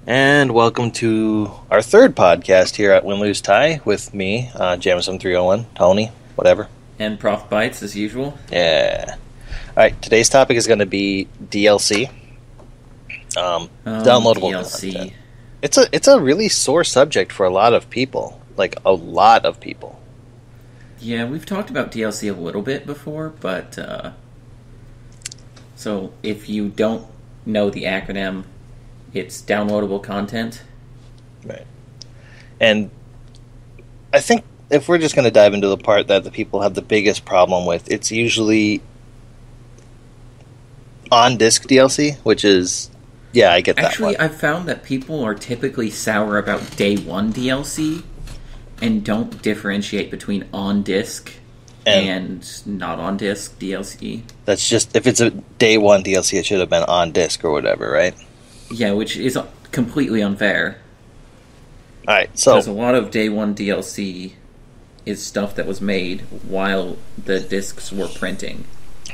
And welcome to our third podcast here at Win Lose Tie with me, Jamison 301, Tony, whatever. And Prof Bites as usual. Yeah. Alright, today's topic is going to be DLC. Downloadable DLC. content. It's a really sore subject for a lot of people. Like, a lot of people. Yeah, we've talked about DLC a little bit before, but, so if you don't know the acronym, it's downloadable content. Right. And I think if we're just going to dive into the part that the people have the biggest problem with, it's usually on-disc DLC, which is, yeah, I get that Actually, one. I've found that people are typically sour about day one DLC and don't differentiate between on-disc and not on-disc DLC. That's just, if it's a day one DLC, it should have been on-disc or whatever, right? Yeah, which is completely unfair. Alright, so... Because a lot of day one DLC is stuff that was made while the discs were printing.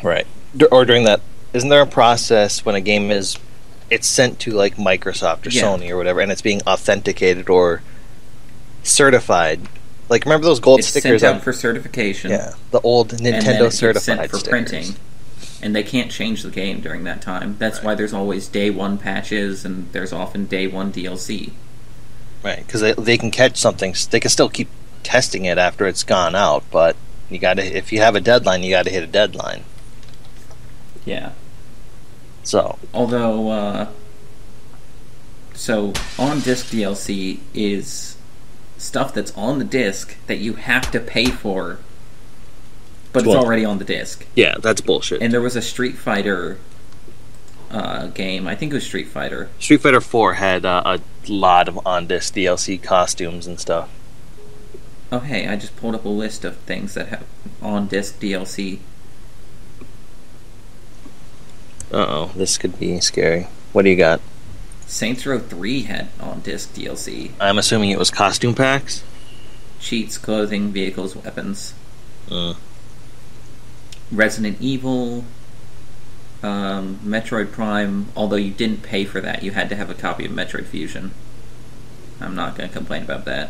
Right. Or during that... Isn't there a process when a game is... It's sent to, like, Microsoft or Sony or whatever, and it's being authenticated or certified? Like, remember those gold stickers? It's sent out for certification. Yeah, the old Nintendo certified sent for stickers. printing. And they can't change the game during that time. That's why there's always day one patches, and there's often day one DLC. Right, because they can catch something. They can still keep testing it after it's gone out, but you gotta, if you have a deadline, you gotta hit a deadline. Yeah. So. Although, so on-disc DLC is stuff that's on the disc that you have to pay for, but it's already on the disc. Yeah, that's bullshit. And there was a Street Fighter game. I think it was Street Fighter. Street Fighter 4 had a lot of on-disc DLC costumes and stuff. Oh, hey, I just pulled up a list of things that have on-disc DLC. Uh-oh, this could be scary. What do you got? Saints Row 3 had on-disc DLC. I'm assuming it was costume packs? Cheats, clothing, vehicles, weapons. Resident Evil, Metroid Prime, although you didn't pay for that, you had to have a copy of Metroid Fusion. I'm not going to complain about that.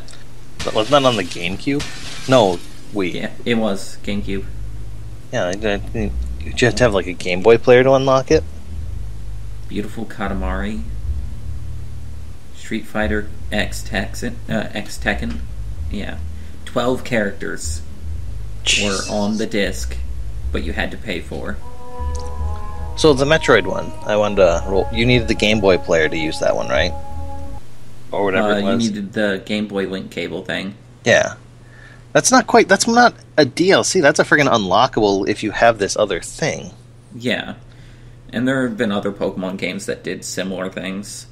But wasn't that on the GameCube? No, Wii. Yeah, it was GameCube. Yeah, you have to have like a Game Boy player to unlock it? Beautiful Katamari. Street Fighter X Tekken. Yeah. 12 characters were on the disc, but you had to pay for. So the Metroid one, I wanted to roll. You needed the Game Boy player to use that one, right? Or whatever it was. You needed the Game Boy Link cable thing. Yeah. That's not a DLC. That's a friggin' unlockable if you have this other thing. Yeah. And there have been other Pokemon games that did similar things.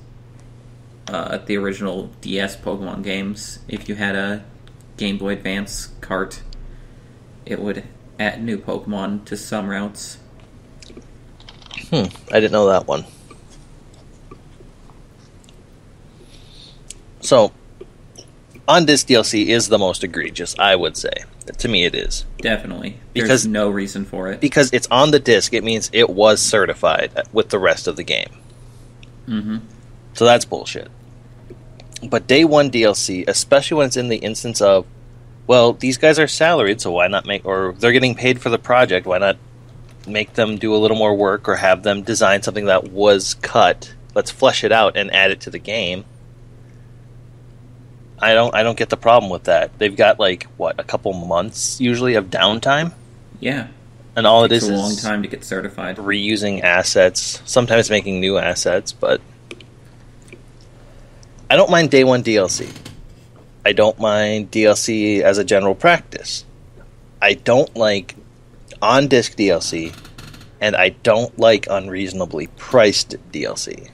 The original DS Pokemon games, if you had a Game Boy Advance cart, it would add new Pokemon to some routes. I didn't know that one. So, on-disc DLC is the most egregious, I would say. To me, it is. Definitely. There's no reason for it. Because it's on the disc, it means it was certified with the rest of the game. Mm-hmm. So that's bullshit. But day one DLC, especially when it's in the instance of, well, these guys are salaried, so why not or they're getting paid for the project, why not make them do a little more work or have them design something that was cut, let's flesh it out and add it to the game. I don't get the problem with that. They've got like a couple months usually of downtime. Yeah. And all it is a long time to get certified. Reusing assets, sometimes making new assets, but I don't mind day one DLC. I don't mind DLC as a general practice. I don't like on-disc DLC, and I don't like unreasonably priced DLC.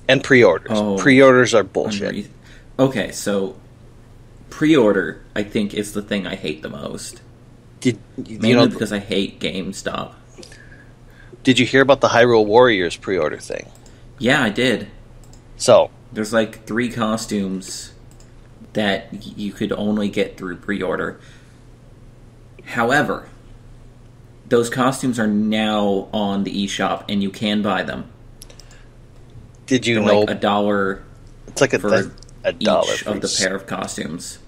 And pre-orders. Pre-orders are bullshit. Okay, so pre-order, I think, is the thing I hate the most. Mainly because I hate GameStop. Did you hear about the Hyrule Warriors pre-order thing? Yeah, I did. So there's like 3 costumes that you could only get through pre-order. However, those costumes are now on the eShop, and you can buy them. Did you They're know like $1 It's like for a dollar each of the pair of costumes.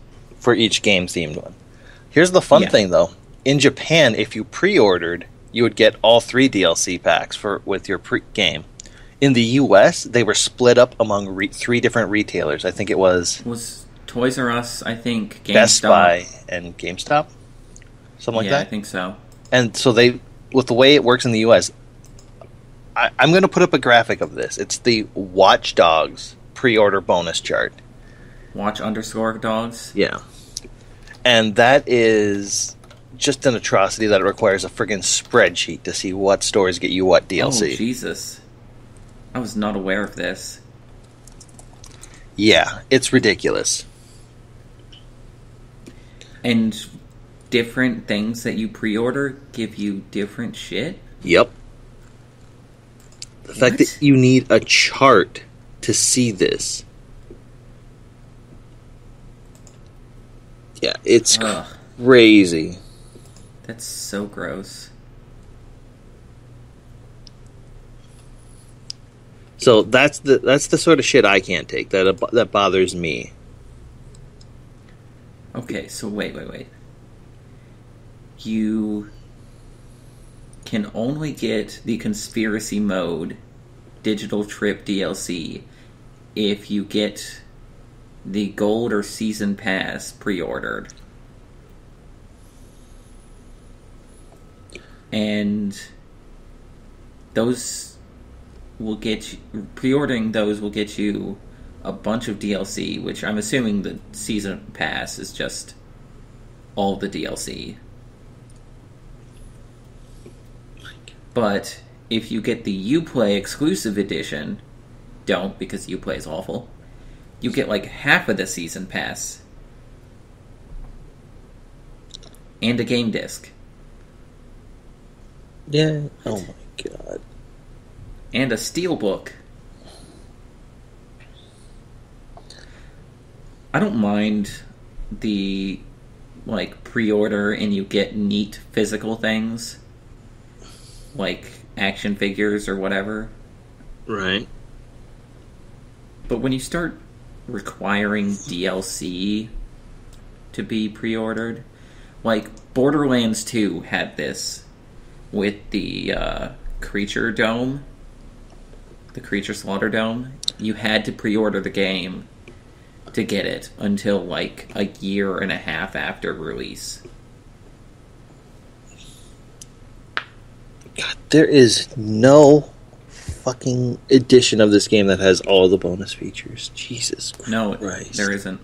for each game themed one. Here's the fun Yeah. thing, though. In Japan, if you pre-ordered, you would get all 3 DLC packs with your game. In the U.S., they were split up among 3 different retailers. I think it was Toys R Us, I think, GameStop. Best Buy and GameStop, something like Yeah, that. I think so. And so with the way it works in the U.S., I'm going to put up a graphic of this. It's the Watch Dogs pre-order bonus chart. Watch_dogs. Yeah. And that is just an atrocity that it requires a friggin' spreadsheet to see what stores get you what DLC. Oh, Jesus. I was not aware of this. Yeah, it's ridiculous. And different things that you pre-order give you different shit? Yep. The fact that you need a chart to see this. Yeah, it's crazy. That's so gross. So that's the sort of shit I can't take. That bothers me. Okay, so wait. You can only get the Conspiracy Mode Digital Trip DLC if you get the Gold or Season Pass pre-ordered. And those will get you, pre-ordering those will get you a bunch of DLC, which I'm assuming the Season Pass is just all the DLC. But if you get the Uplay exclusive edition, don't, because Uplay is awful, you get like half of the Season Pass. And a game disc. Yeah. Oh my god. And a steelbook. I don't mind the pre-order and you get neat physical things like action figures or whatever. Right. But when you start requiring DLC to be pre-ordered, like Borderlands 2 had this with the Creature Dome, the Creature Slaughter Dome. You had to pre-order the game to get it until like a year and a half after release. God, there is no fucking edition of this game that has all the bonus features. Jesus Christ. No, there isn't.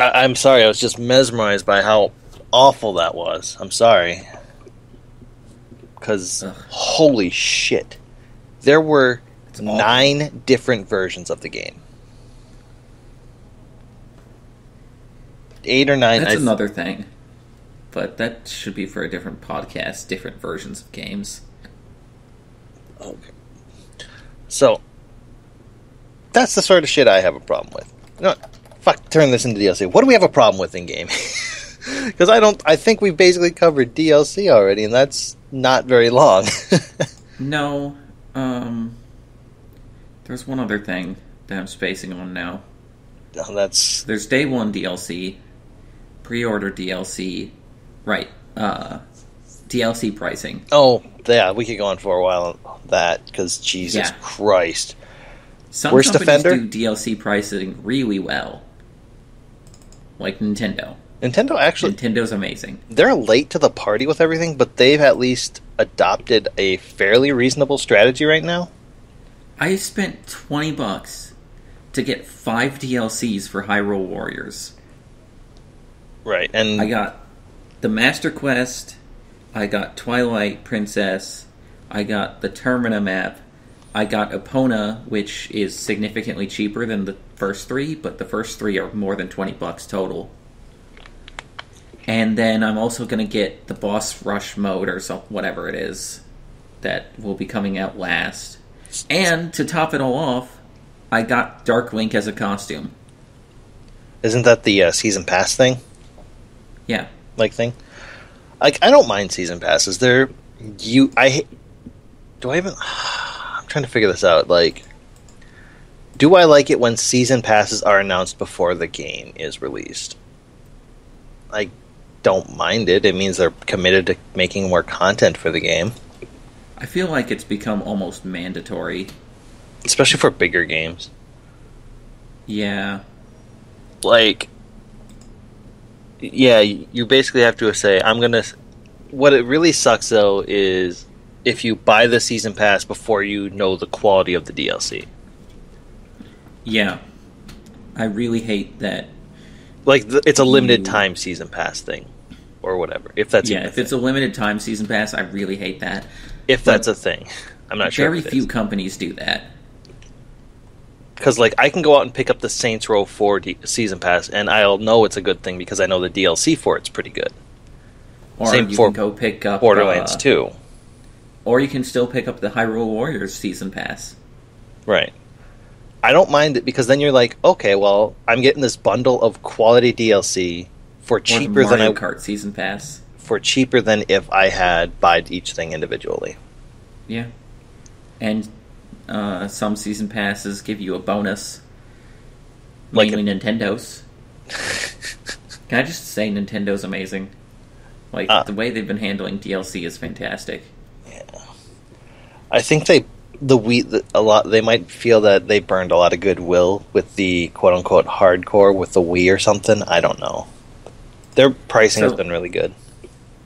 I'm sorry, I was just mesmerized by how awful that was. I'm sorry. Because, holy shit. There were 9 different versions of the game. 8 or 9. That's another thing. But that should be for a different podcast, different versions of games. Okay. So, that's the sort of shit I have a problem with. You know what? Fuck, turn this into DLC. What do we have a problem with in game? Because I think we've basically covered DLC already, and that's not very long. No, there's one other thing that I'm spacing on now. There's Day 1 DLC, pre-order DLC, right, DLC pricing. Oh, yeah, we could go on for a while on that, because Jesus Christ. Some Worst companies offender? do DLC pricing really well. Like Nintendo. Nintendo's amazing. They're late to the party with everything, but they've at least adopted a fairly reasonable strategy right now. I spent $20 to get 5 DLCs for Hyrule Warriors. Right, and I got the Master Quest, I got Twilight Princess, I got the Termina map, I got Epona, which is significantly cheaper than the first 3, but the first 3 are more than $20 total. And then I'm also going to get the Boss Rush mode or whatever it is that will be coming out last. And to top it all off, I got Dark Link as a costume. Isn't that the season pass thing? Yeah. Thing? I don't mind season passes. I'm trying to figure this out. Do I like it when season passes are announced before the game is released? I don't mind it. It means they're committed to making more content for the game. I feel like it's become almost mandatory. Especially for bigger games. Yeah. Like, yeah, you basically have to say, I'm going to... What it really sucks, though, is if you buy the season pass before you know the quality of the DLC. Yeah. I really hate that. Like, it's a limited time season pass thing. Or whatever. If that's if it's a limited time season pass, I really hate that. If that's a thing. I'm not sure. Very few companies do that. Because, like, I can go out and pick up the Saints Row 4 season pass, and I'll know it's a good thing because I know the DLC for it's pretty good. Or Same you for can go pick up Borderlands 2. Or you can still pick up the Hyrule Warriors season pass. Right. I don't mind it because then you're like, okay, well, I'm getting this bundle of quality DLC for cheaper than Mario Kart season pass. For cheaper than if I had bought each thing individually. Yeah. And some season passes give you a bonus. Mainly Nintendo's. Can I just say Nintendo's amazing? Like, the way they've been handling DLC is fantastic. Yeah. I think they might feel that they burned a lot of goodwill with the quote-unquote hardcore with the Wii or something. I don't know. Their pricing has been really good.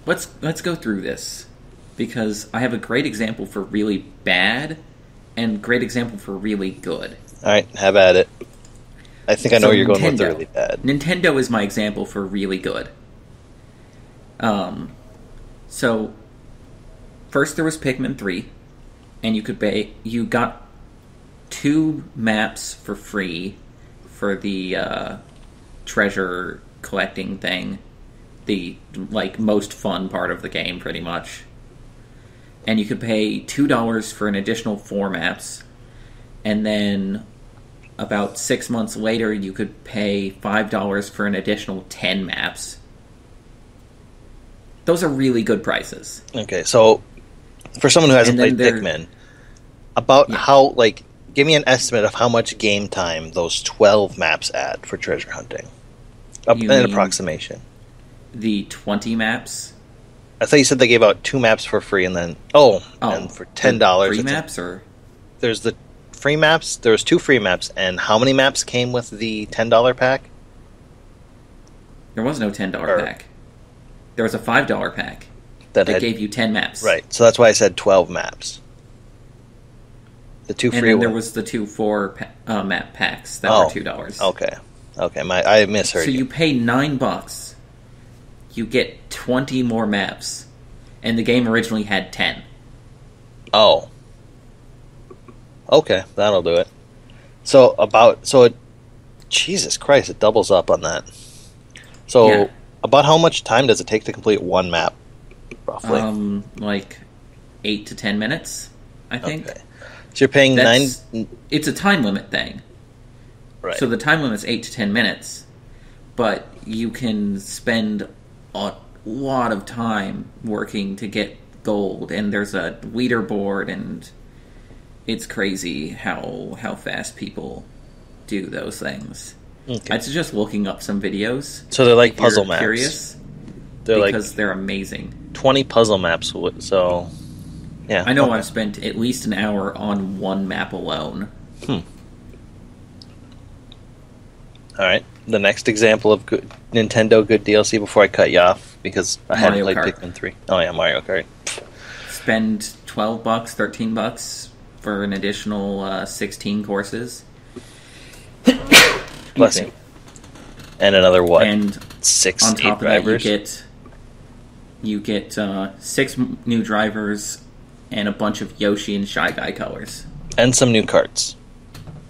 Let's go through this, because I have a great example for really bad and great example for really good. Alright, have at it. I think I know where you're going with the really bad. Nintendo is my example for really good. So first there was Pikmin 3, and you got 2 maps for free for the treasure collecting thing, the most fun part of the game, pretty much. And you could pay $2 for an additional 4 maps, and then about 6 months later you could pay $5 for an additional 10 maps. Those are really good prices. Okay, so for someone who hasn't played Pikmin, how, give me an estimate of how much game time those 12 maps add for treasure hunting. An approximation. The 20 maps? I thought you said they gave out 2 maps for free, and then and for $10. Free maps, or there's the free maps. There was 2 free maps, and how many maps came with the $10 pack? There was no $10 pack. There was a $5 pack that gave you 10 maps. Right, so that's why I said 12 maps. The 2 free ones. And then there was the 2 4 map packs that were $2. Okay, I misheard you. So you pay $9. You get 20 more maps, and the game originally had 10. Oh. Okay, that'll do it. Jesus Christ, it doubles up on that. So, about how much time does it take to complete one map, roughly? 8 to 10 minutes, I think. Okay. So you're paying It's a time limit thing. Right. So the time limit's 8 to 10 minutes, but you can spend a lot of time working to get gold, and there's a leaderboard, and it's crazy how fast people do those things. Okay. I'd suggest looking up some videos. So they're like puzzle maps. Curious, because they're amazing. 20 puzzle maps. So, yeah. I know I've spent at least an hour on one map alone. All right. The next example of good Nintendo good DLC before I cut you off, because I hadn't played Pikmin 3. Oh yeah, Mario Kart. Spend $12, $13 for an additional 16 courses. Bless you. And another what? And 6 on top of drivers? that, you get 6 new drivers and a bunch of Yoshi and Shy Guy colors. And some new carts.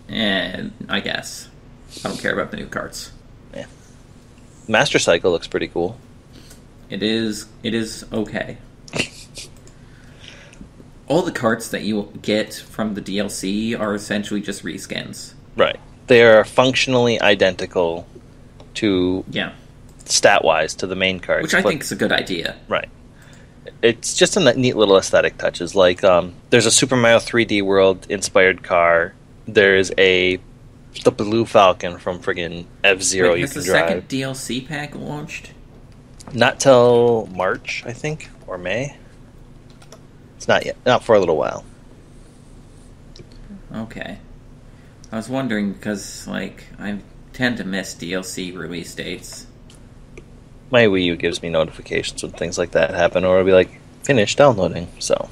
And I guess. I don't care about the new carts. Yeah. Master Cycle looks pretty cool. It is okay. All the carts that you get from the DLC are essentially just reskins. Right. They are functionally identical to stat-wise to the main carts. Which I think is a good idea. Right. It's just a neat little aesthetic touches. Like, there's a Super Mario 3D World inspired car. There's a the Blue Falcon from friggin' F-Zero Wait, you has can the drive. second DLC pack launched? Not till March, I think, or May. It's not yet. Not for a little while. Okay. I was wondering because, like, I tend to miss DLC release dates. My Wii U gives me notifications when things like that happen, or it'll be like, finish downloading, so.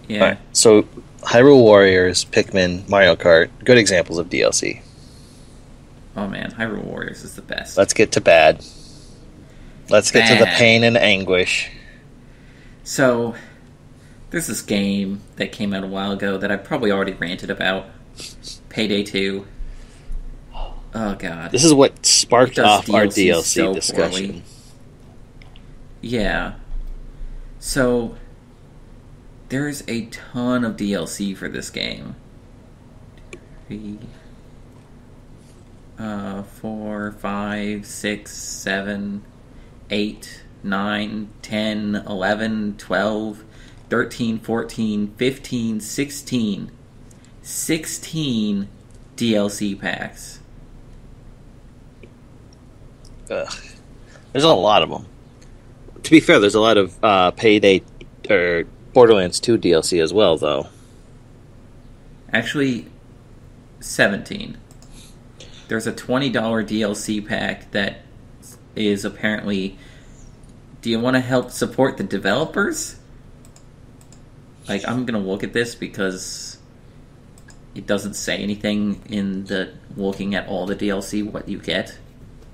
Yeah. Alright, so Hyrule Warriors, Pikmin, Mario Kart, good examples of DLC. Oh man, Hyrule Warriors is the best. Let's get to bad. Let's get to the Bad. pain and anguish. So, there's this game that came out a while ago that I probably already ranted about. Payday 2. Oh god. This is what sparked It does off our DLC DLC so discussion. poorly. Yeah. So, there's a ton of DLC for this game. 3, 4, 5, 6, 7, 8, 9, 10, 11, 12, 13, 14, 15, 16. 16 DLC packs. Ugh. There's a lot of them. To be fair, there's a lot of Payday or Borderlands 2 DLC as well, though. Actually, 17. There's a $20 DLC pack that is apparently... Do you want to help support the developers? Like, I'm going to look at this because it doesn't say anything in the looking at all the DLC what you get.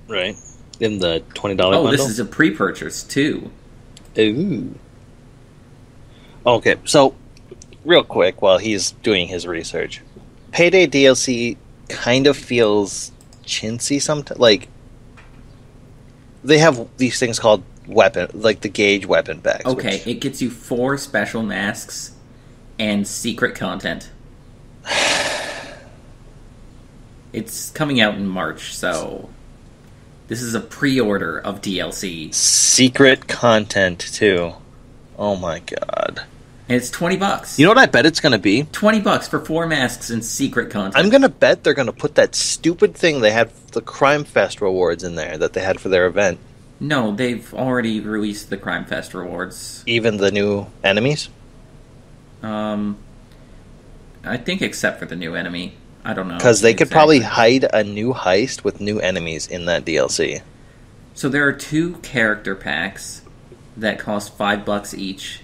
Right. In the $20 bundle? Oh, this is a pre-purchase, too. Ooh. Okay, so, real quick, while he's doing his research, Payday DLC kind of feels chintzy sometimes. Like, they have these things called weapon, like the gauge weapon packs. Okay, which, it gets you 4 special masks and secret content. It's coming out in March, so this is a pre-order of DLC. secret content, too. Oh my god. And it's $20. You know what I bet it's going to be? $20 for 4 masks and secret content. I'm going to bet they're going to put that stupid thing they had, the Crime Fest rewards in there that they had for their event. No, they've already released the Crime Fest rewards. Even the new enemies? I think except for the new enemy. I don't know. Because they could probably exactly. hide a new heist with new enemies in that DLC. So there are 2 character packs that cost $5 each.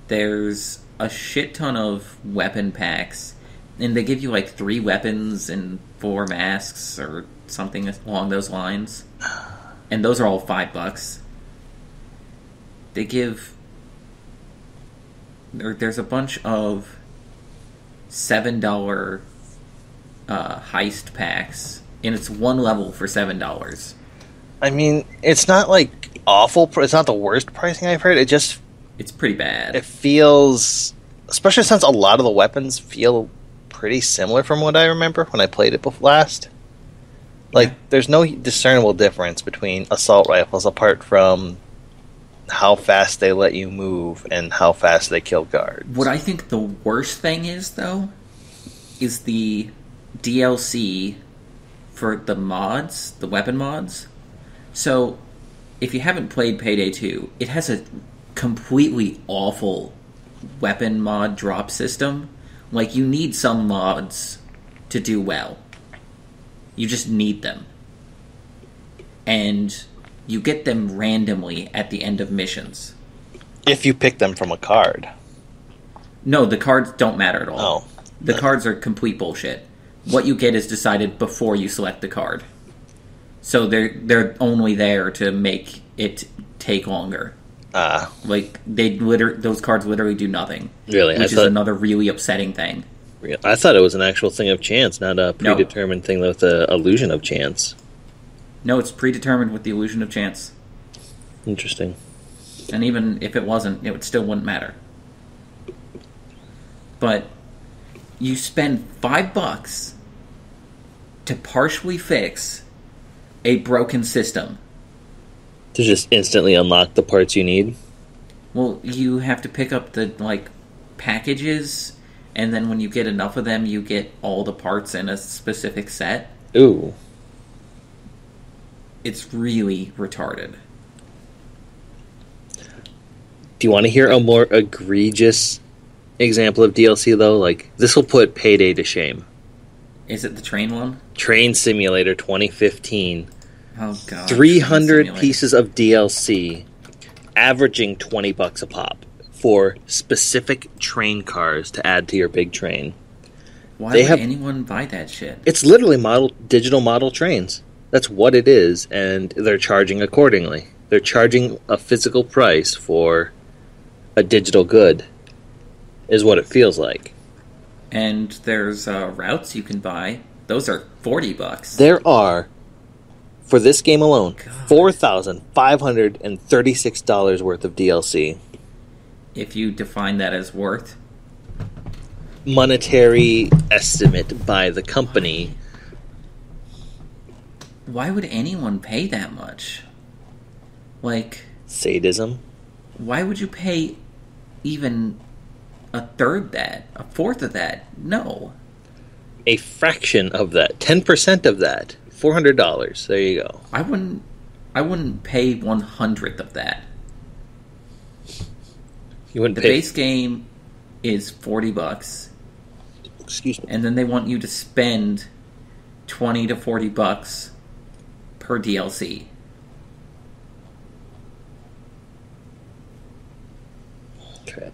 There's a shit ton of weapon packs, and they give you like 3 weapons and 4 masks or something along those lines. And those are all $5. They give... There's a bunch of $7 heist packs, and it's 1 level for $7. I mean, it's not like awful. It's not the worst pricing I've heard. It's pretty bad. It feels, especially since a lot of the weapons feel pretty similar from what I remember when I played it last. Like, Yeah. there's no discernible difference between assault rifles apart from how fast they let you move and how fast they kill guards. What I think the worst thing is, though, is the DLC for the mods, the weapon mods. So, if you haven't played Payday 2, it has a completely awful weapon mod drop system. Like, you need some mods to do well. You just need them. And you get them randomly at the end of missions. If you pick them from a card. No, the cards don't matter at all. Oh. The cards are complete bullshit. What you get is decided before you select the card. So they're only there to make it take longer. Like those cards literally do nothing. Really? Which is another really upsetting thing. I thought it was an actual thing of chance, not a predetermined thing with the illusion of chance. No, it's predetermined with the illusion of chance. Interesting. And even if it wasn't, it still wouldn't matter. But you spend $5 to partially fix a broken system. To just instantly unlock the parts you need? Well, you have to pick up the packages and then when you get enough of them, you get all the parts in a specific set. Ooh. It's really retarded. Do you want to hear a more egregious example of DLC, though? Like, this will put Payday to shame. Is it the train one? Train Simulator 2015. Oh, God. 300 pieces of DLC, averaging $20 a pop for specific train cars to add to your big train. Why would anyone buy that shit? It's literally digital model trains. That's what it is, and they're charging accordingly. They're charging a physical price for a digital good, is what it feels like. And there's routes you can buy. Those are $40. There are, for this game alone, $4,536 worth of DLC. If you define that as worth. Monetary estimate by the company. Why would anyone pay that much? Like... Sadism. Why would you pay even a third that? A fourth of that? No. A fraction of that. 10% of that. $400. There you go. I wouldn't pay 1/100th of that. You wouldn't the pay... base game is $40. Excuse me. And then they want you to spend $20 to $40 per DLC. Okay.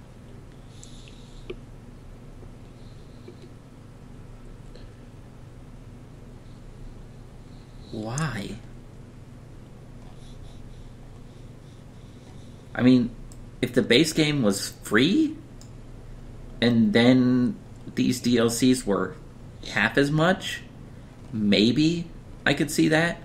Why? I mean, if the base game was free, and then these DLCs were half as much, maybe I could see that.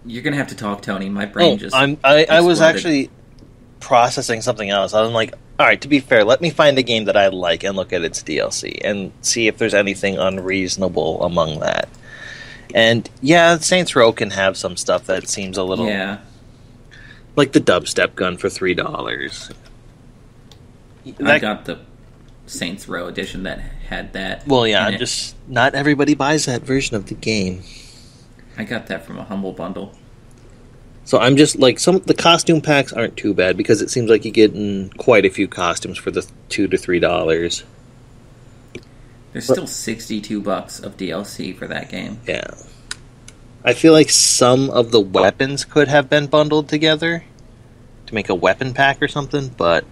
You're gonna have to talk, Tony. My brain just I was actually processing something else. I was like, all right, to be fair, let me find a game that I like and look at its DLC and see if there's anything unreasonable among that. And yeah, Saints Row can have some stuff that seems a little like the dubstep gun for $3. I got the Saints Row edition that had that. Well, yeah, just not everybody buys that version of the game. I got that from a Humble Bundle. So I'm just like, the costume packs aren't too bad because it seems like you get in quite a few costumes for the $2 to $3. There's still $62 of DLC for that game. Yeah, I feel like some of the weapons could have been bundled together to make a weapon pack or something, but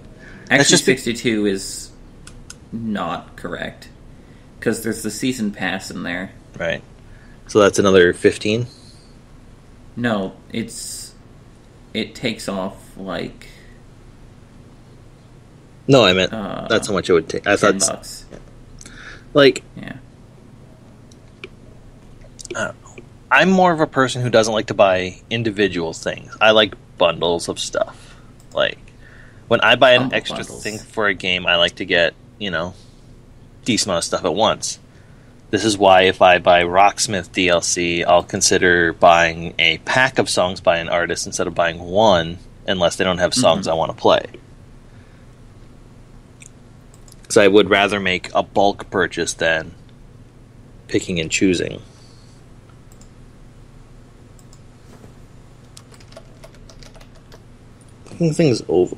actually, 62 is not correct because there's the season pass in there. Right. So that's another 15? No, it takes off like... No, I meant that's how much it would take. I thought $10. Yeah. Like, yeah. I don't know. I'm more of a person who doesn't like to buy individual things. I like bundles of stuff. Like, when I buy an extra thing for a game, I like to get, decent amount of stuff at once. This is why if I buy Rocksmith DLC, I'll consider buying a pack of songs by an artist instead of buying one, unless they don't have songs I want to play. Because I would rather make a bulk purchase than picking and choosing. Picking things over.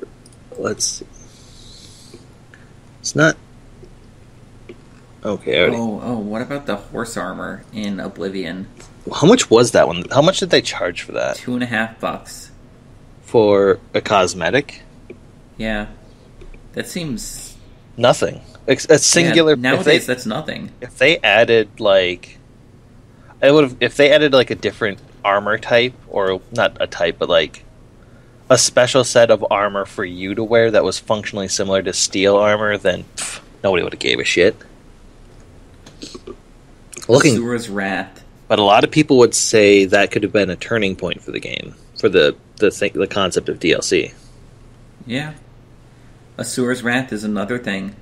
Let's see. It's not... Okay, already. What about the horse armor in Oblivion? How much was that one? How much did they charge for that? $2.50. For a cosmetic? Yeah. That seems... Nothing. A singular... Yeah, nowadays, that's nothing. If they added, if they added, a different armor type, or not a type, but, a special set of armor for you to wear that was functionally similar to steel armor, then nobody would have gave a shit. Asura's Wrath. But a lot of people would say that could have been a turning point for the game, for the concept of DLC. Yeah. Asura's Wrath is another thing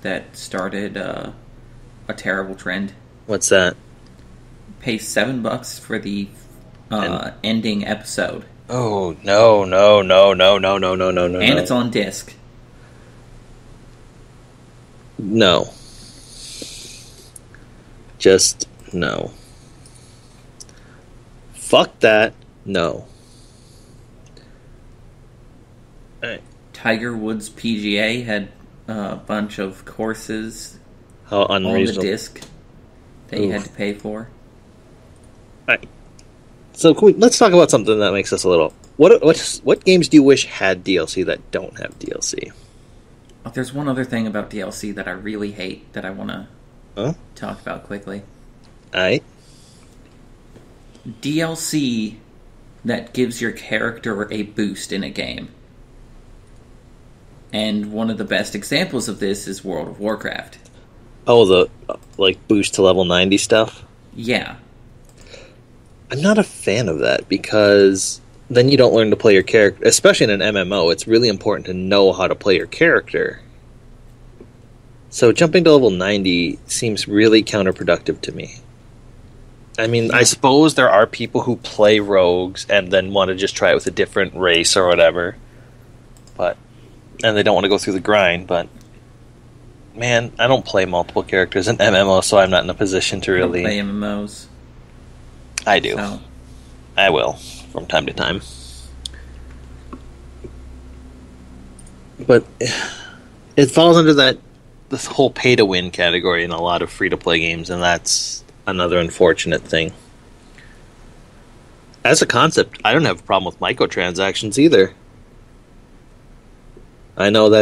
that started a terrible trend. What's that? Pay $7 for the ending episode. Oh, no, no, no, no, no, no, no, no, no. And it's on disc. No. Just no. Fuck that. No. Alright. Tiger Woods PGA had a bunch of courses How on the unreasonable. disc that you had to pay for. Alright. So let's talk about something that makes us a little... What games do you wish had DLC that don't have DLC? Oh, there's one other thing about DLC that I really hate that I want to talk about quickly. Alright. DLC that gives your character a boost in a game. And one of the best examples of this is World of Warcraft. Oh, the boost to level 90 stuff? Yeah. I'm not a fan of that because then you don't learn to play your character. Especially in an MMO, it's really important to know how to play your character. So jumping to level 90 seems really counterproductive to me. I mean, I suppose there are people who play rogues and then want to just try it with a different race or whatever. And they don't want to go through the grind, but... Man, I don't play multiple characters in MMO, so I'm not in a position to really... I don't play MMOs. I do. So. I will, from time to time. But it falls under this whole pay-to-win category in a lot of free-to-play games, and that's another unfortunate thing. As a concept, I don't have a problem with microtransactions either. I know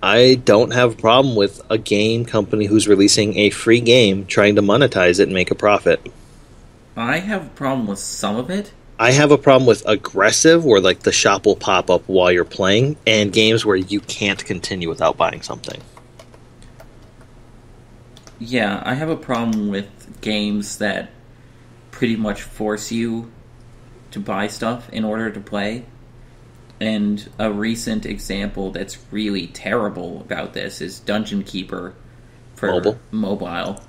I don't have a problem with a game company who's releasing a free game trying to monetize it and make a profit. I have a problem with some of it. I have a problem with aggressive, where the shop will pop up while you're playing, and games where you can't continue without buying something. Yeah, I have a problem with games that pretty much force you to buy stuff in order to play. And a recent example that's really terrible about this is Dungeon Keeper for mobile.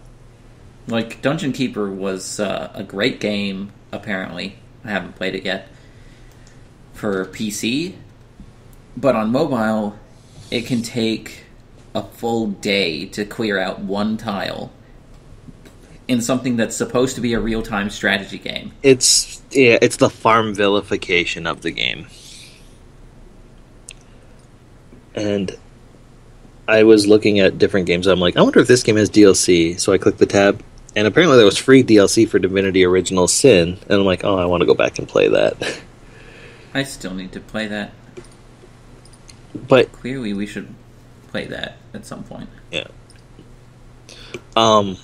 Dungeon Keeper was a great game, apparently. I haven't played it yet. For PC. But on mobile, it can take a full day to clear out one tile in something that's supposed to be a real-time strategy game. It's the farm vilification of the game. And I was looking at different games. I'm like, I wonder if this game has DLC. So I clicked the tab, and apparently there was free DLC for Divinity Original Sin. And I'm like, oh, I want to go back and play that. I still need to play that. But clearly we should play that at some point. Yeah. And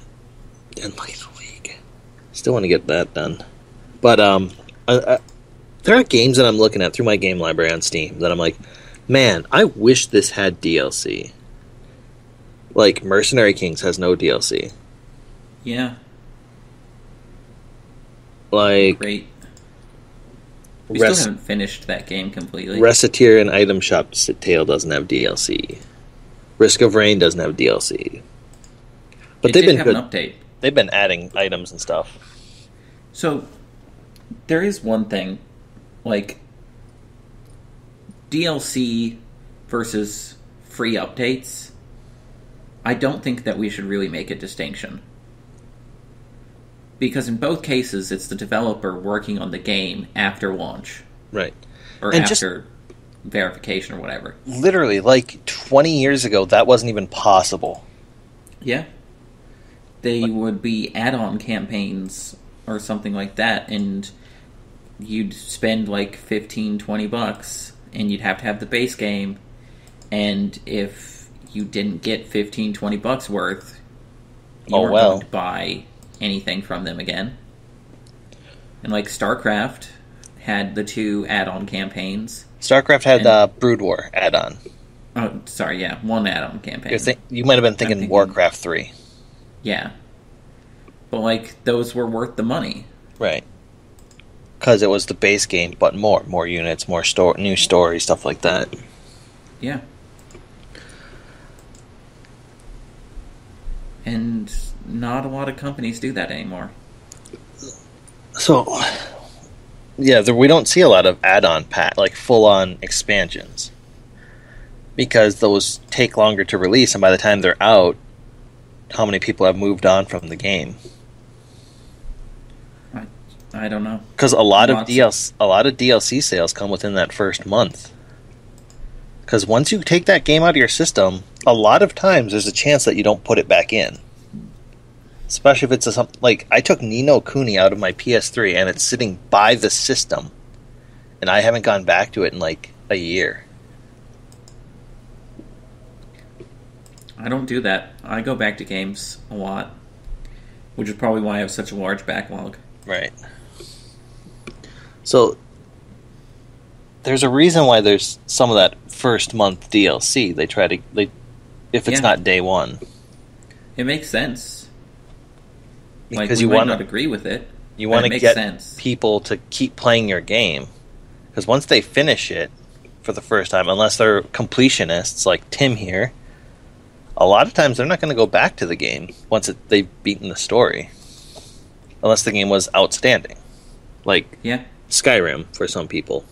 Lethal League. Still want to get that done. But there are games that I'm looking at through my game library on Steam that I'm like, man, I wish this had DLC. Like, Mercenary Kings has no DLC. Yeah. Great. We still haven't finished that game completely. Reciteer and Item Shop Tale doesn't have DLC. Risk of Rain doesn't have DLC. But they've been have good. An update. They've been adding items and stuff. So, there is one thing, DLC versus free updates. I don't think that we should really make a distinction. Because in both cases, it's the developer working on the game after launch. Right. Or and after verification or whatever. Literally, 20 years ago, that wasn't even possible. Yeah. They would be add-on campaigns or something like that, and you'd spend $15-20, and you'd have to have the base game, and if you didn't get $15-20 worth, you weren't going to buy anything from them again. And StarCraft had the 2 add-on campaigns. StarCraft had Brood War add-on. Oh, sorry, yeah, 1 add-on campaign. You might have been thinking Warcraft 3. Yeah. But, those were worth the money. Right. Because it was the base game, but more units, more new story, stuff like that. And not a lot of companies do that anymore. So, yeah, we don't see a lot of add-on pack, like full-on expansions, because those take longer to release, and by the time they're out, how many people have moved on from the game? I don't know. Because a lot of DLC sales come within that first month. Because once you take that game out of your system, a lot of times there's a chance that you don't put it back in. Especially if it's like I took Ni no Kuni out of my PS3 and it's sitting by the system, and I haven't gone back to it in like a year. I don't do that. I go back to games a lot, which is probably why I have such a large backlog. Right. So there's a reason why there's some of that first month DLC. They try to if it's not day one. It makes sense. Because you might not agree with it. You want to get people to keep playing your game. Because once they finish it for the first time, unless they're completionists like Tim here, a lot of times they're not going to go back to the game once they've beaten the story. Unless the game was outstanding. Like Skyrim for some people.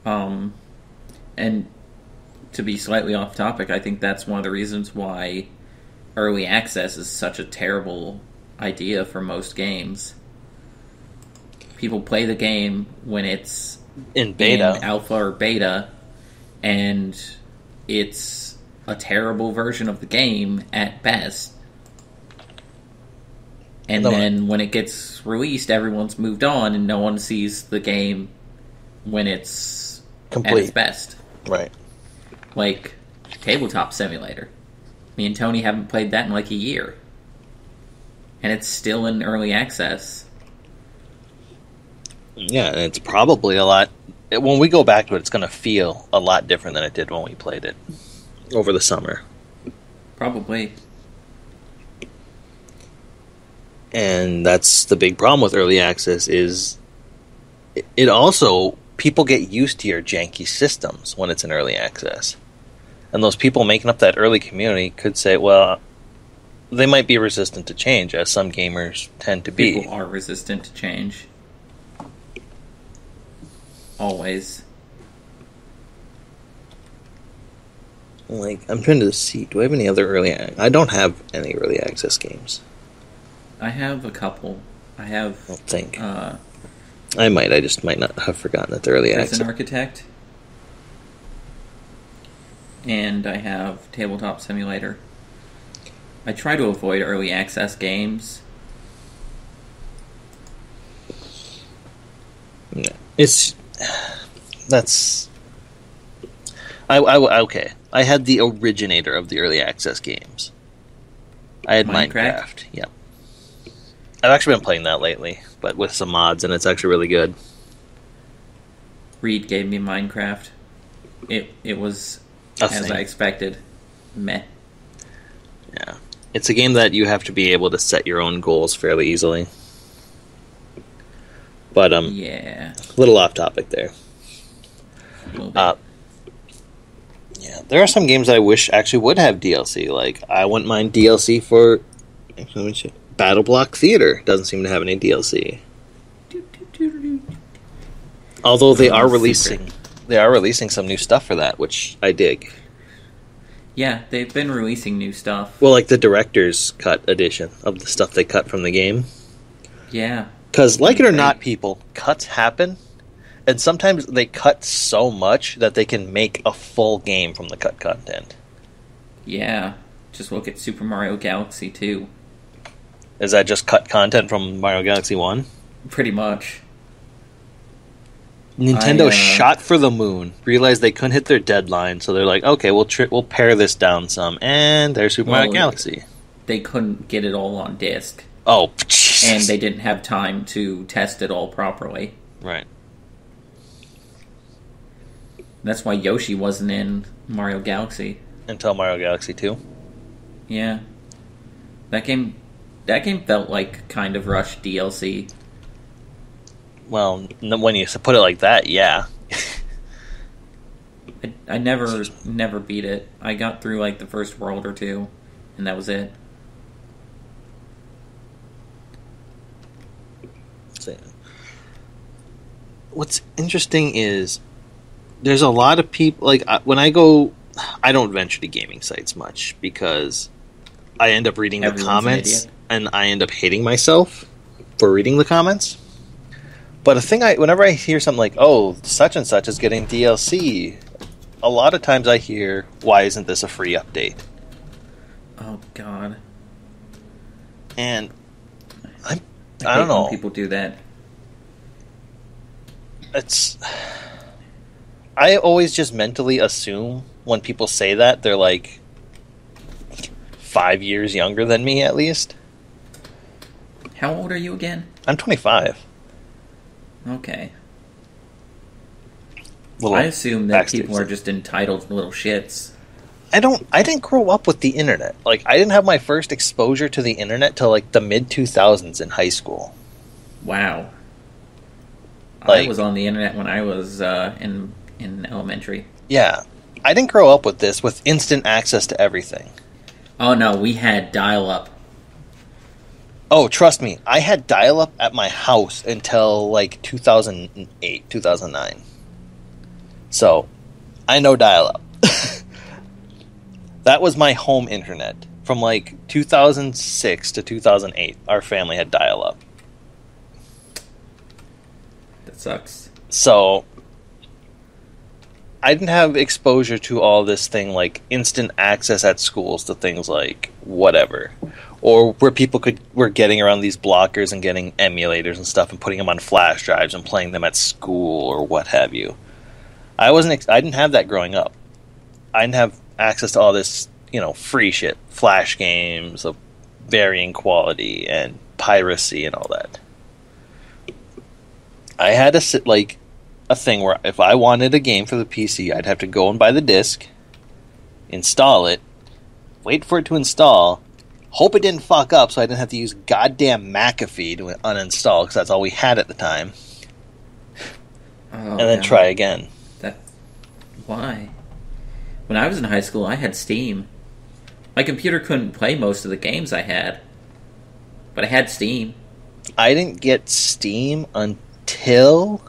And to be slightly off topic, I think that's one of the reasons why early access is such a terrible idea for most games. People play the game when it's in beta, in alpha or beta, and it's a terrible version of the game at best. And then when it gets released, everyone's moved on, and no one sees the game when it's complete. At its best. Right. Like Tabletop Simulator. Me and Tony haven't played that in like a year. And it's still in early access. Yeah, and it's probably a lot... When we go back to it, it's going to feel a lot different than it did when we played it over the summer. Probably. And that's the big problem with early access is it also... People get used to your janky systems when it's in early access. And those people making up that early community could say, well, they might be resistant to change, as some gamers tend to be. People are resistant to change. Always. Like, I'm trying to see, do I have any other early... I don't have any early access games. I have a couple. I have... I don't think. I just might not have forgotten that they're early access. Prison Architect. And I have Tabletop Simulator. I try to avoid early access games. Okay. I had the originator of the early access games. I had Minecraft. Yeah. I've actually been playing that lately, but with some mods, and it's actually really good. Reed gave me Minecraft. It was as I expected. Meh. Yeah. It's a game that you have to be able to set your own goals fairly easily. But yeah. A little off topic there. A little bit. Yeah, there are some games I wish actually would have DLC. Like, I wouldn't mind DLC for... Let me see. Battle Block Theater doesn't seem to have any DLC. Although they are releasing some new stuff for that, which I dig. Yeah, they've been releasing new stuff. Well, like the director's cut edition of the stuff they cut from the game. Yeah. Because, like it or not, people, cuts happen, and sometimes they cut so much that they can make a full game from the cut content. Yeah. Just look at Super Mario Galaxy 2. Is that just cut content from Mario Galaxy 1? Pretty much. Nintendo shot for the moon, realized they couldn't hit their deadline, so they're like, okay, we'll pare this down some, and there's Super Mario Galaxy. They couldn't get it all on disc. Oh, Jesus. And they didn't have time to test it all properly. Right. That's why Yoshi wasn't in Mario Galaxy. Until Mario Galaxy 2? Yeah. That game felt like kind of rushed DLC. Well, when you put it like that, yeah. I never beat it. I got through like the first world or two, and that was it. So, what's interesting is there's a lot of people, like, when I go, I don't venture to gaming sites much because I end up reading the comments and I end up hating myself for reading the comments. But whenever I hear something like, oh, such and such is getting DLC, a lot of times I hear, why isn't this a free update? Oh, God. And I hate don't know. when people do that. I always just mentally assume when people say that, they're like 5 years younger than me, at least. How old are you again? I'm 25. Okay. I assume that people are just entitled little shits. I didn't grow up with the internet. Like, I didn't have my first exposure to the internet till like the mid-2000s in high school. Wow. Like, I was on the internet when I was in elementary. Yeah. I didn't grow up with this, with instant access to everything. Oh no, we had dial-up. Oh, trust me, I had dial-up at my house until like 2008, 2009. So, I know dial-up. That was my home internet. From like 2006 to 2008, our family had dial-up. That sucks. So, I didn't have exposure to all this thing like instant access at schools to things like whatever. Or where people were getting around these blockers and getting emulators and stuff and putting them on flash drives and playing them at school or what have you. I didn't have that growing up. I didn't have access to all this, free shit, flash games of varying quality and piracy and all that. I had a thing where if I wanted a game for the PC, I'd have to go and buy the disc, install it, wait for it to install, hope it didn't fuck up so I didn't have to use goddamn McAfee to uninstall because that's all we had at the time, and then try again. Why? When I was in high school, I had Steam. My computer couldn't play most of the games I had, but I had Steam. I didn't get Steam until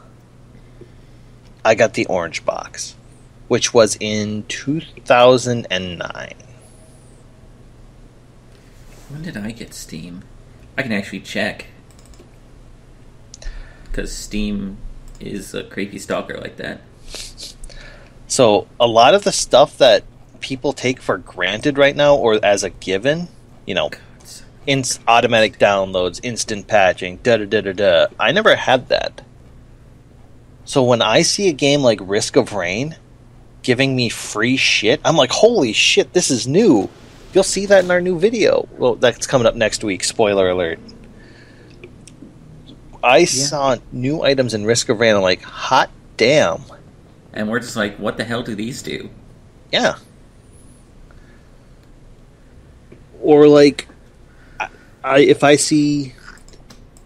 I got the orange box, which was in 2009. When did I get Steam? I can actually check. Because Steam is a creepy stalker like that. So, a lot of the stuff that people take for granted right now, or as a given, automatic downloads, instant patching, da-da-da-da-da, I never had that. So when I see a game like Risk of Rain giving me free shit, I'm like, holy shit, this is new. You'll see that in our new video. Well, that's coming up next week, spoiler alert. I saw new items in Risk of Rain, I'm like, hot damn. And we're just like, what the hell do these do? Yeah. Or like, if I see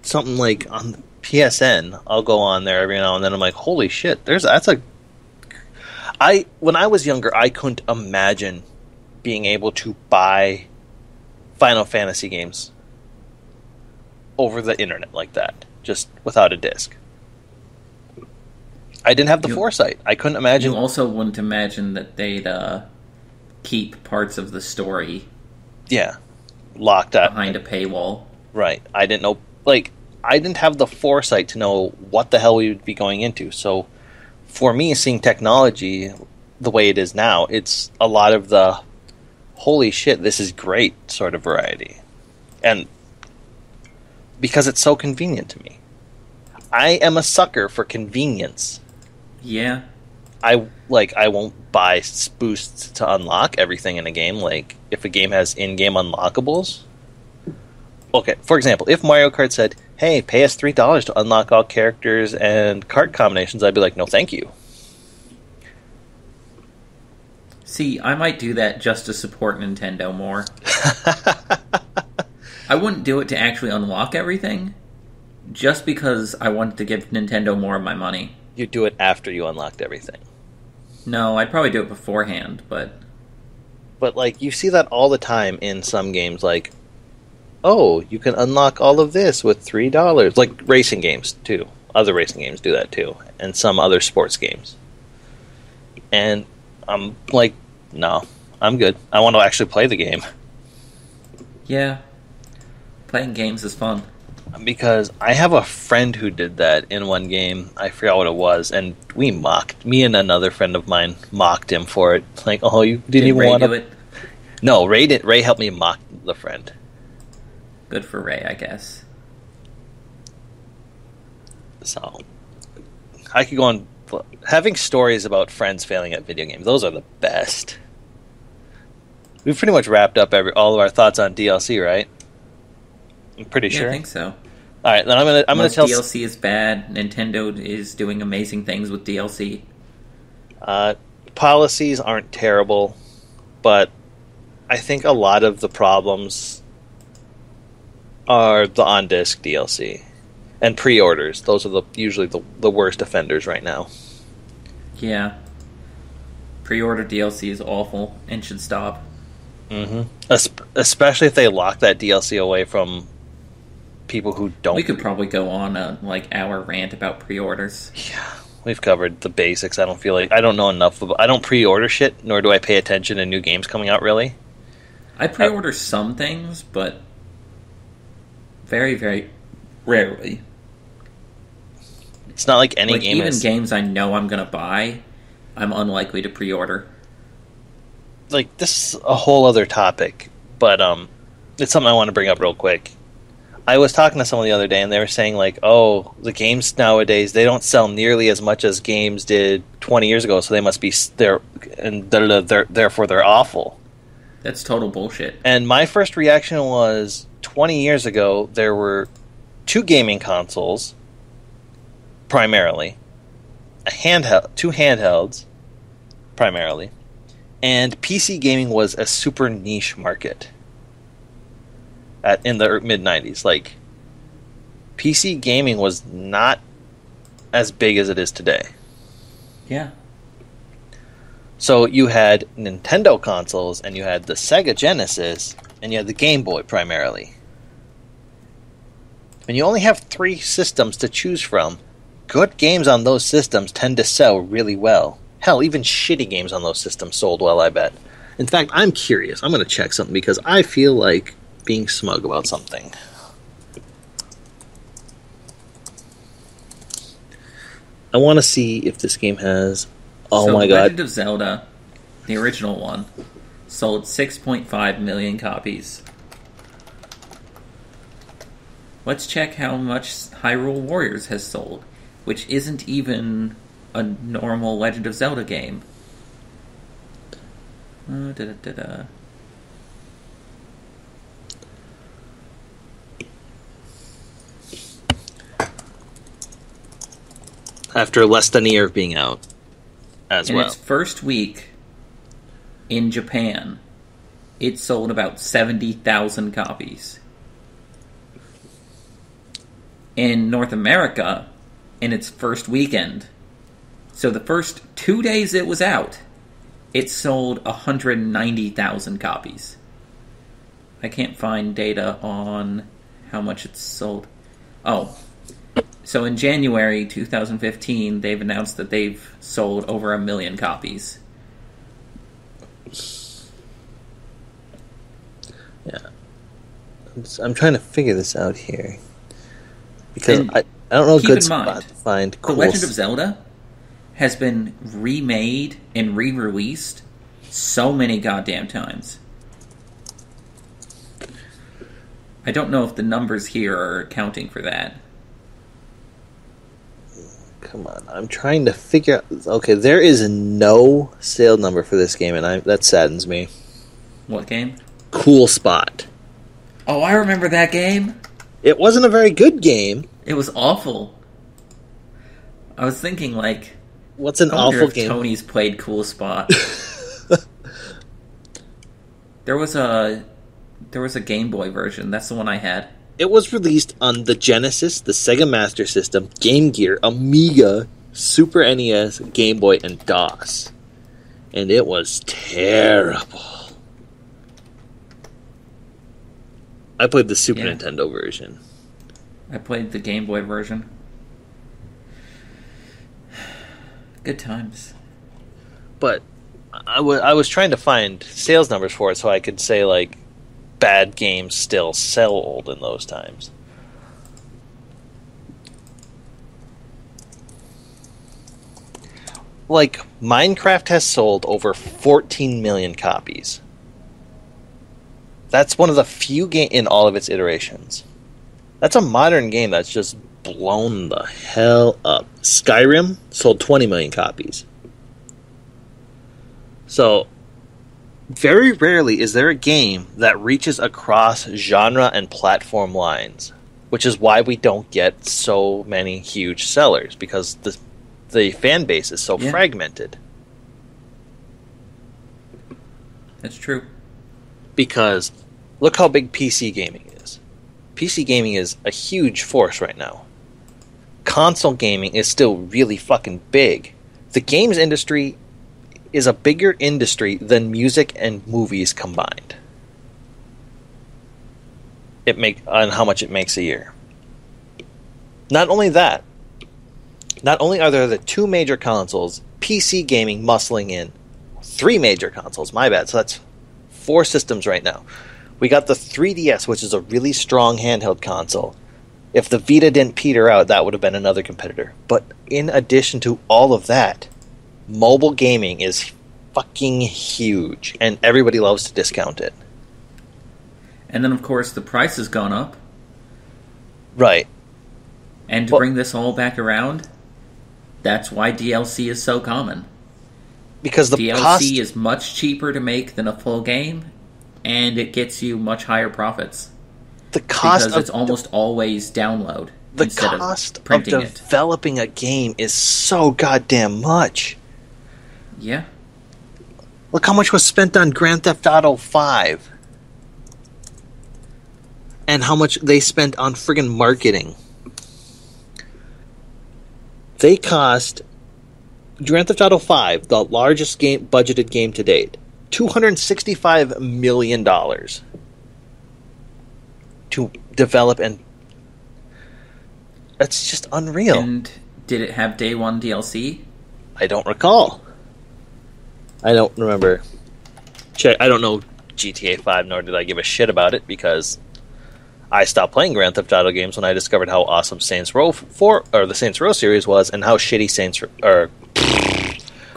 something like on PSN, I'll go on there every now and then. I'm like, holy shit! When I was younger, I couldn't imagine being able to buy Final Fantasy games over the internet like that, just without a disc. I didn't have the foresight. I couldn't imagine. You also wouldn't imagine that they'd keep parts of the story, locked up behind a paywall. Right. I didn't know. I didn't have the foresight to know what the hell we would be going into. So, for me, seeing technology the way it is now, it's a lot of the holy shit, this is great sort of variety. And because it's so convenient to me. I am a sucker for convenience. Yeah. I won't buy boosts to unlock everything in a game. Like, if a game has in-game unlockables. Okay, for example, if Mario Kart said, hey, pay us $3 to unlock all characters and kart combinations, I'd be like, no, thank you. See, I might do that just to support Nintendo more. I wouldn't do it to actually unlock everything, just because I wanted to give Nintendo more of my money. You do it after you unlocked everything. No, I'd probably do it beforehand, but But like you see that all the time in some games, like, oh, you can unlock all of this with $3. Like racing games too. Other racing games do that too, and some other sports games. And I'm like, no, I'm good. I want to actually play the game. Yeah. Playing games is fun. Because I have a friend who did that in one game. I forgot what it was, and me and another friend of mine mocked him for it. Like, oh, you didn't even want to do it? No, Ray didn't. Ray helped me mock the friend. Good for Ray, I guess. So, I could go on. Having stories about friends failing at video games, those are the best. We've pretty much wrapped up all of our thoughts on DLC, right? I'm pretty sure. I think so. All right, then I'm gonna tell. DLC is bad. Nintendo is doing amazing things with DLC. Policies aren't terrible, but I think a lot of the problems are the on-disc DLC and pre-orders. Those are usually the worst offenders right now. Yeah. Pre-order DLC is awful and should stop. Mm-hmm. Especially if they lock that DLC away from people who don't. We could probably go on a hour rant about pre-orders. Yeah, we've covered the basics. I don't know enough. I don't pre-order shit, nor do I pay attention to new games coming out, really. I pre-order some things, but very, very rarely. It's not like any game even games I know I'm going to buy, I'm unlikely to pre-order. Like, this is a whole other topic, but it's something I want to bring up real quick. I was talking to someone the other day, and they were saying, like, oh, the games nowadays, they don't sell nearly as much as games did 20 years ago, so they must be, therefore they're awful. That's total bullshit. And my first reaction was, 20 years ago, there were 2 gaming consoles, primarily, two handhelds, primarily, and PC gaming was a super niche market in the mid-90s. Like, PC gaming was not as big as it is today. Yeah. So you had Nintendo consoles, and you had the Sega Genesis, and you had the Game Boy primarily. When you only have 3 systems to choose from, good games on those systems tend to sell really well. Hell, even shitty games on those systems sold well, I bet. In fact, I'm curious. I'm going to check something because I feel like being smug about something. I want to see if this game has... Oh my god. Legend of Zelda, the original one, sold 6.5 million copies. Let's check how much Hyrule Warriors has sold, which isn't even a normal Legend of Zelda game. After less than a year of being out, as well. In its first week in Japan, it sold about 70,000 copies. In North America, in its first weekend, so the first 2 days it was out, it sold 190,000 copies. I can't find data on how much it's sold. Oh, so in January 2015, they've announced that they've sold over 1 million copies. Yeah. I'm trying to figure this out here. Because I don't know a good spot to find cool... The Legend of Zelda has been remade and re-released so many goddamn times. I don't know if the numbers here are accounting for that. Come on, I'm trying to figure out... Okay, there is no sale number for this game, and that saddens me. What game? Cool Spot. Oh, I remember that game. It wasn't a very good game. It was awful. I was thinking, like... What's an awful game? Tony's played Cool Spot. There was a Game Boy version. That's the one I had. It was released on the Genesis, the Sega Master System, Game Gear, Amiga, Super NES, Game Boy, and DOS. And it was terrible. I played the Super Yeah. Nintendo version. I played the Game Boy version. Good times. But I was trying to find sales numbers for it so I could say, like, bad games still sold in those times. Like, Minecraft has sold over 14 million copies. That's one of the few games in all of its iterations. That's a modern game that's just blown the hell up. Skyrim sold 20 million copies. So, very rarely is there a game that reaches across genre and platform lines, which is why we don't get so many huge sellers, because the fan base is so fragmented. That's true. Because look how big PC gaming is. PC gaming is a huge force right now. Console gaming is still really fucking big. The games industry is a bigger industry than music and movies combined. On how much it makes a year. Not only that, not only are there the two major consoles, PC gaming muscling in, three major consoles, my bad, so that's 4 systems right now. We got the 3DS, which is a really strong handheld console. If the Vita didn't peter out, that would have been another competitor. But in addition to all of that, mobile gaming is fucking huge, and everybody loves to discount it. And then, of course, the price has gone up. Right. And to bring this all back around, that's why DLC is so common. Because the DLC is much cheaper to make than a full game, and it gets you much higher profits. The cost because it's almost always download. The cost of developing a game is so goddamn much. Yeah. Look how much was spent on Grand Theft Auto 5. And how much they spent on friggin' marketing. They cost Grand Theft Auto 5, the largest budgeted game to date, $265 million to develop, and that's just unreal. And did it have day one DLC? I don't recall. I don't remember. I don't know GTA 5, nor did I give a shit about it, because I stopped playing Grand Theft Auto games when I discovered how awesome Saints Row 4 or the Saints Row series was, and how shitty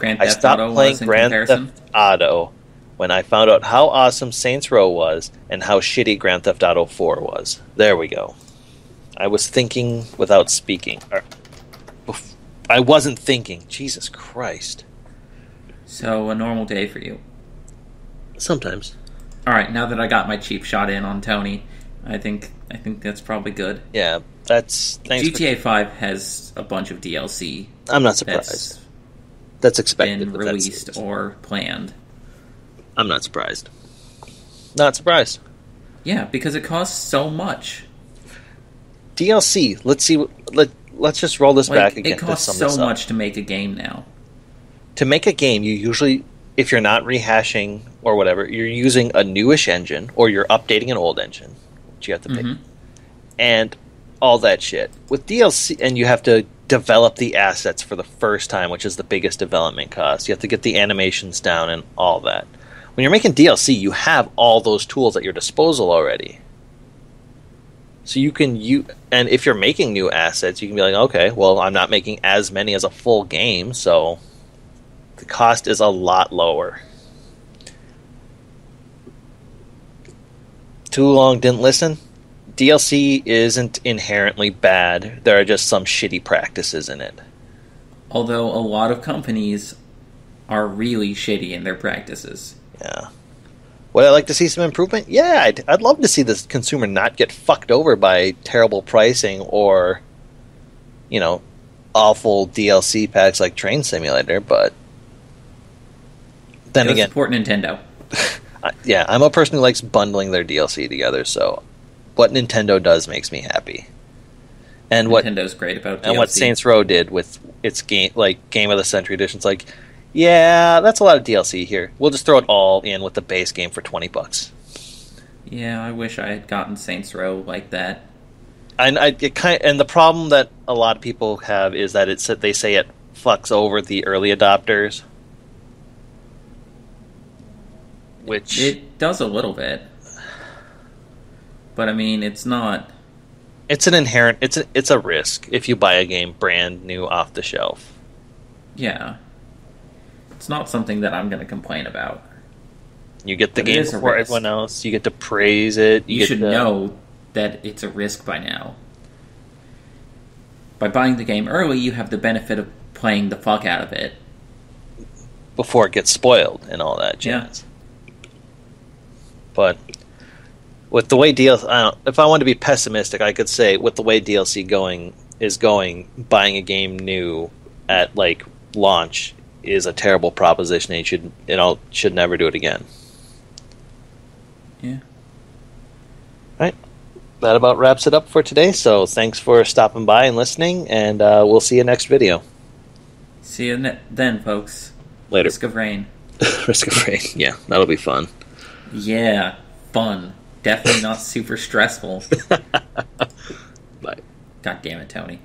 I stopped playing Grand Theft Auto when I found out how awesome Saints Row was and how shitty Grand Theft Auto 4 was. There we go. I was thinking without speaking. I wasn't thinking. Jesus Christ. So, a normal day for you. Sometimes. Alright, now that I got my cheap shot in on Tony, I think that's probably good. Yeah, that's... GTA 5 has a bunch of DLC. I'm not surprised. That's expected. Been released or planned. I'm not surprised. Not surprised. Yeah, because it costs so much. DLC. Let's see. Let's just roll this back again. It costs so much to make a game now. To make a game, you usually, if you're not rehashing or whatever, you're using a newish engine or you're updating an old engine, which you have to pick, and all that shit. With DLC, and you have to develop the assets for the first time, which is the biggest development cost. You have to get the animations down and all that. When you're making DLC, you have all those tools at your disposal already. So you can and if you're making new assets, you can be like, okay, well, I'm not making as many as a full game, so the cost is a lot lower. Too long, didn't listen? DLC isn't inherently bad. There are just some shitty practices in it. Although a lot of companies are really shitty in their practices. Yeah. Would I like to see some improvement? Yeah, I'd love to see the consumer not get fucked over by terrible pricing or, awful DLC packs like Train Simulator, but then again... support Nintendo. Yeah, I'm a person who likes bundling their DLC together, so what Nintendo does makes me happy. And Nintendo's great about DLC. And what Saints Row did with its Game of the Century edition, it's like, yeah, that's a lot of DLC here. We'll just throw it all in with the base game for $20. Yeah, I wish I had gotten Saints Row like that. And the problem that a lot of people have is that they say it fucks over the early adopters, which It does a little bit. But I mean, it's not. it's an inherent it's a risk if you buy a game brand new off the shelf. Yeah. It's not something that I'm going to complain about. You get the But it game is a before risk. everyone else. You get to praise it. You should know that it's a risk by now. By buying the game early, you have the benefit of playing the fuck out of it. before it gets spoiled and all that jazz. But with the way DLC, if I want to be pessimistic, I could say with the way DLC going, buying a game new at like launch is a terrible proposition, and you should never do it again. Yeah. Right. That about wraps it up for today. So thanks for stopping by and listening, and we'll see you next video. See you then, folks. Later. Risk of Rain. Risk of Rain. Yeah, that'll be fun. Yeah, fun. Definitely not super stressful. Bye. God damn it, Tony.